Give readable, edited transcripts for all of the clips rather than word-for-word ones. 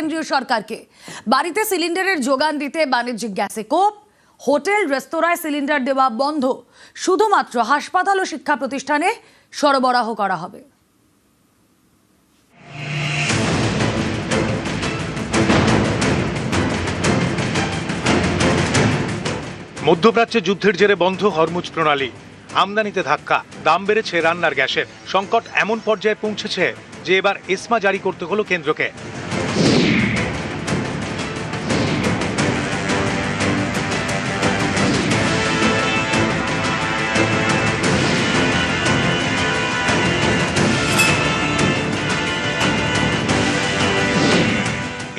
কেন্দ্রীয় সরকারকে। বাড়িতে সিলিন্ডারের যোগান দিতে বাণিজ্যিক গ্যাসে কোপ, হোটেল রেস্তোরাঁয় সিলিন্ডার দেওয়া বন্ধ, শুধুমাত্র হাসপাতাল ও শিক্ষা প্রতিষ্ঠানে সরবরাহ করা হবে। মধ্যপ্রাচ্যে যুদ্ধের জেরে বন্ধ হরমুজ প্রণালী, আমদানিতে ধাক্কা, দাম বেড়েছে রান্নার গ্যাসের। সংকট এমন পর্যায়ে পৌঁছেছে যে এবার এসমা জারি করতে হলো কেন্দ্রকে।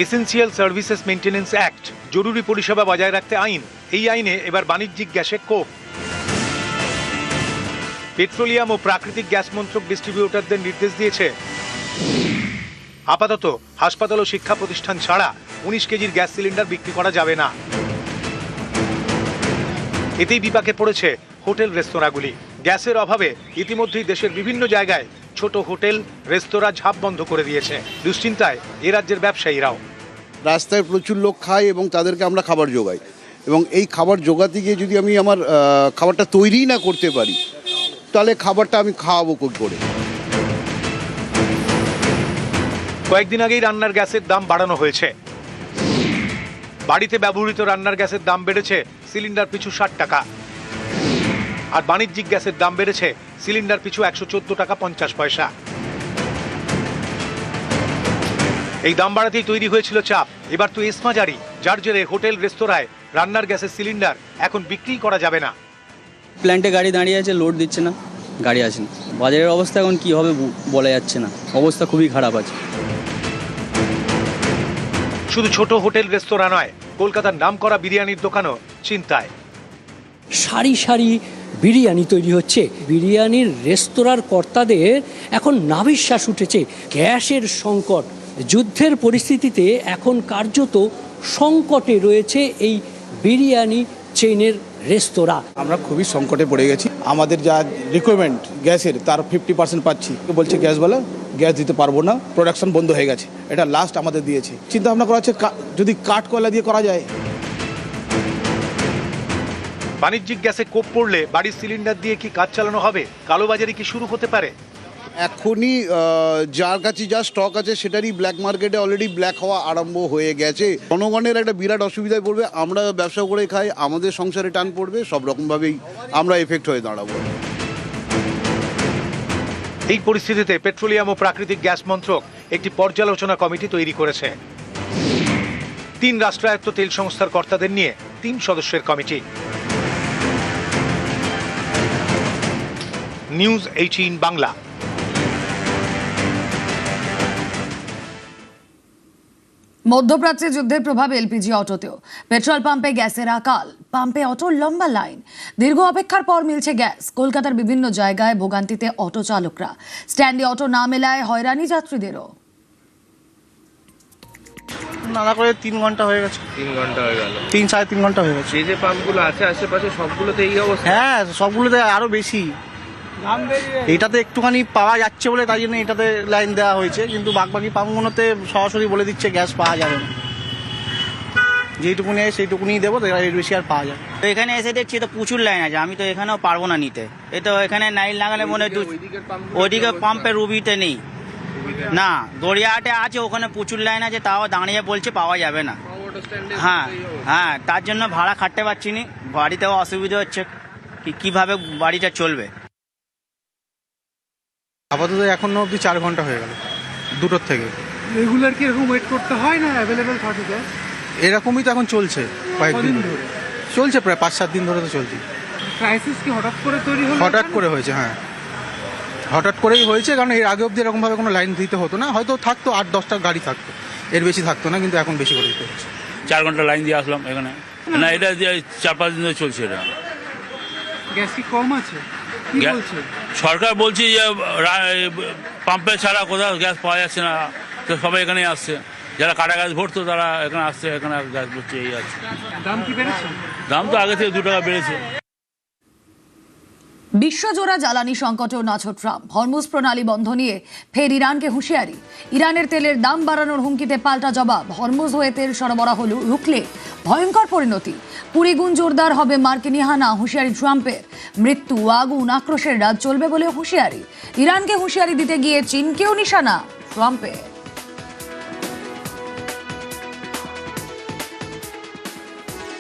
এসেন্সিয়াল সার্ভিসেস মেইনটেনেন্স অ্যাক্ট, জরুরি পরিষেবা বজায় রাখতে আইন, এই আইনে এবার বাণিজ্যিক গ্যাসে কোপ। পেট্রোলিয়াম ও প্রাকৃতিক গ্যাস মন্ত্রক ডিস্ট্রিবিউটরদের নির্দেশ দিয়েছে আপাতত হাসপাতাল ও শিক্ষা প্রতিষ্ঠান ছাড়া 19 কেজির গ্যাস সিলিন্ডার বিক্রি করা যাবে না। এতেই বিপাকে পড়েছে হোটেল রেস্তোরাঁগুলি। গ্যাসের অভাবে ইতিমধ্যেই দেশের বিভিন্ন জায়গায় ছোট হোটেল রেস্তোরাঁ ঝাঁপ বন্ধ করে দিয়েছে। দুশ্চিন্তায় এ রাজ্যের ব্যবসায়ীরাও। রাস্তায় প্রচুর লোক খায় এবং তাদেরকে আমরা খাবার যোগাই, এবং এই খাবার জোগাতে গিয়ে যদি আমি আমার খাবারটা তৈরি না করতে পারি, তাহলে খাবারটা আমি খাওয়াবো কী করে? কয়েকদিন আগেই রান্নার গ্যাসের দাম বাড়ানো হয়েছে। বাড়িতে ব্যবহৃত রান্নার গ্যাসের দাম বেড়েছে সিলিন্ডার পিছু 60 টাকা, আর বাণিজ্যিক গ্যাসের দাম বেড়েছে সিলিন্ডার পিছু 114 টাকা 50 পয়সা। এই দাম বাড়াতেই তৈরি হয়েছিল চাপ। এবার তো এসমা জারি, যার জেরে হোটেল রেস্তোরাঁয় রান্নার গ্যাসের সিলিন্ডার এখন বিক্রি করা যাবে না। প্ল্যান্টে গাড়ি দাঁড়িয়ে আছে, লোড দিচ্ছে না, গাড়ি আসে না। বাজারের অবস্থা এখন কি হবে বলা যাচ্ছে না, অবস্থা খুবই খারাপ আছে। শুধু ছোট হোটেল রেস্তোরাঁ নয়, কলকাতার নামকরা বিরিয়ানির দোকানও চিন্তায়। সারি সারি বিরিয়ানি তৈরি হচ্ছে। বিরিয়ানির রেস্তোরাঁর কর্তাদের এখন নাভিশ্বাস উঠেছে। গ্যাসের সংকট, যুদ্ধের পরিস্থিতিতে এখন কার্যত সংকটে রয়েছে এই বিরিয়ানি চেইনের রেস্তোরাঁ। আমরা খুবই সংকটে পড়ে গেছি। আমাদের যা রিকোয়ারমেন্ট গ্যাসের তার 50% পাচ্ছি। বলছে গ্যাসওয়ালা গ্যাস দিতে পারবো না, প্রোডাকশন বন্ধ হয়ে গেছে। এটা লাস্ট আমাদের দিয়েছে। চিন্তা ভাবনা করা হচ্ছে যদি কাঠ কয়লা দিয়ে করা যায়। বাণিজ্যিক গ্যাসে কোপ পড়লে বাড়ির সিলিন্ডার দিয়ে কি কাজ চালানো হবে? কালোবাজারি কি শুরু হতে পারে? এখনই যার কাছে যা স্টক আছে সেটারই ব্ল্যাক মার্কেটে অলরেডি ব্ল্যাক হওয়া আরম্ভ হয়ে গেছে। জনগণের একটা বিরাট অসুবিধায় পড়বে। আমরা ব্যবসা করে খাই, আমাদের সংসারে টান পড়বে, সব রকমভাবেই আমরা এফেক্ট হয়ে দাঁড়াবো। এই পরিস্থিতিতে পেট্রোলিয়াম ও প্রাকৃতিক গ্যাস মন্ত্রক একটি পর্যালোচনা কমিটি তৈরি করেছে। 3 রাষ্ট্রায়ত্ত তেল সংস্থার কর্তাদের নিয়ে 3 সদস্যের কমিটি। নিউজ 18 বাংলা। মধ্যপ্রাচ্যে যুদ্ধের প্রভাব এলপিজি অটোতেও। পেট্রোল পাম্পে গ্যাসের আকাল, পাম্পে অটোর লম্বা লাইন, দীর্ঘ অপেক্ষার পর মিলছে গ্যাস। কলকাতার বিভিন্ন জায়গায় ভোগান্তিতে অটো চালকরা। স্ট্যান্ডে অটো না মেলায় হয়রানি যাত্রীদেরও। নানা করে 3 ঘন্টা হয়ে গেছে। 3 ঘন্টা হয়ে গেল। 3-3.5 ঘন্টা হয়ে গেছে। যে পাম্পগুলো আছে আশেপাশে সবগুলোতে এই অবস্থা? হ্যাঁ, সবগুলোতে আরো বেশি। এটাতে একটুখানি পাওয়া যাচ্ছে বলে তাই জন্য এটাতে লাইন দেওয়া হয়েছে, কিন্তু বাকি পাম্পগুলোতে সরাসরি বলে দিচ্ছে গ্যাস পাওয়া যাবে না। যেইটুকুনি আছে সেইটুকুনি দেবো, এর বেশি আর পাওয়া যাবে। তো এখানে এসে দেখছি তো প্রচুর লাইন আছে, আমি তো এখানেও পারবো না নিতে। এই তো এখানে লাইন লাগালে মনে হয় ওইদিকে পাম্পের রুবিতে নেই না, গড়িয়াহাটে আছে, ওখানে প্রচুর লাইন আছে, তাও দাঁড়িয়ে বলছে পাওয়া যাবে না। হ্যাঁ হ্যাঁ, তার জন্য ভাড়া খাটতে পারছি না, বাড়িতেও অসুবিধা হচ্ছে, কিভাবে বাড়িটা চলবে। আপাতত এখনো অবধি 4 ঘন্টা হয়ে গেল, 2টোর থেকে। রেগুলার কি এরকম ওয়েট করতে হয় না? অ্যাভেলেবেল থাকে গ্যাস? এরকমই তো এখন চলছে, কয়েকদিন ধরে চলছে, প্রায় 5-7 দিন ধরে তো চলছে। ক্রাইসিস কি হঠাৎ করে তৈরি হলো? হঠাৎ করে হয়েছে, হ্যাঁ হঠাৎ করেই হয়েছে, কারণ এর আগে অবধি এরকমভাবে কোনো লাইন দিতে হতো না। হয়তো থাকতো 8-10টা গাড়ি থাকতো, এর বেশি থাকতো না, কিন্তু এখন বেশি করে দিতে হচ্ছে। 4 ঘন্টা লাইন দিয়ে আসলাম এখানে। না, এটা 4-5 দিন ধরে চলছে। এটা গ্যাস কি কম আছে? কি বলছে সরকার? বলছে যে পাম্পে ছাড়া কোথাও গ্যাস পাওয়া যাচ্ছে না, তো সবাই এখানে আসছে। যারা কাটা গ্যাস ভরতো তারা এখানে আসছে, এখানে গ্যাস ভরছে, এই আছে। দাম কি বেড়েছে? দাম তো আগে থেকে 2 টাকা বেড়েছে। বিশ্বজোড়া জ্বালানি সংকটেও নাছোড় ট্রাম্প। হরমুজ প্রণালী বন্ধ নিয়ে ফের ইরানকে হুঁশিয়ারি। ইরানের তেলের দাম বাড়ানোর হুমকিতে পাল্টা জবাব। হরমুজ হয়ে তেল সরবরাহ রুখলে ভয়ঙ্কর পরিণতি। পুরিগুণ জোরদার হবে মার্কিন হানা, হুঁশিয়ারি ট্রাম্পের। মৃত্যু, আগুন, আক্রোশের রাত চলবে বলে হুঁশিয়ারি। ইরানকে হুঁশিয়ারি দিতে গিয়ে চীনকেও নিশানা ট্রাম্পের।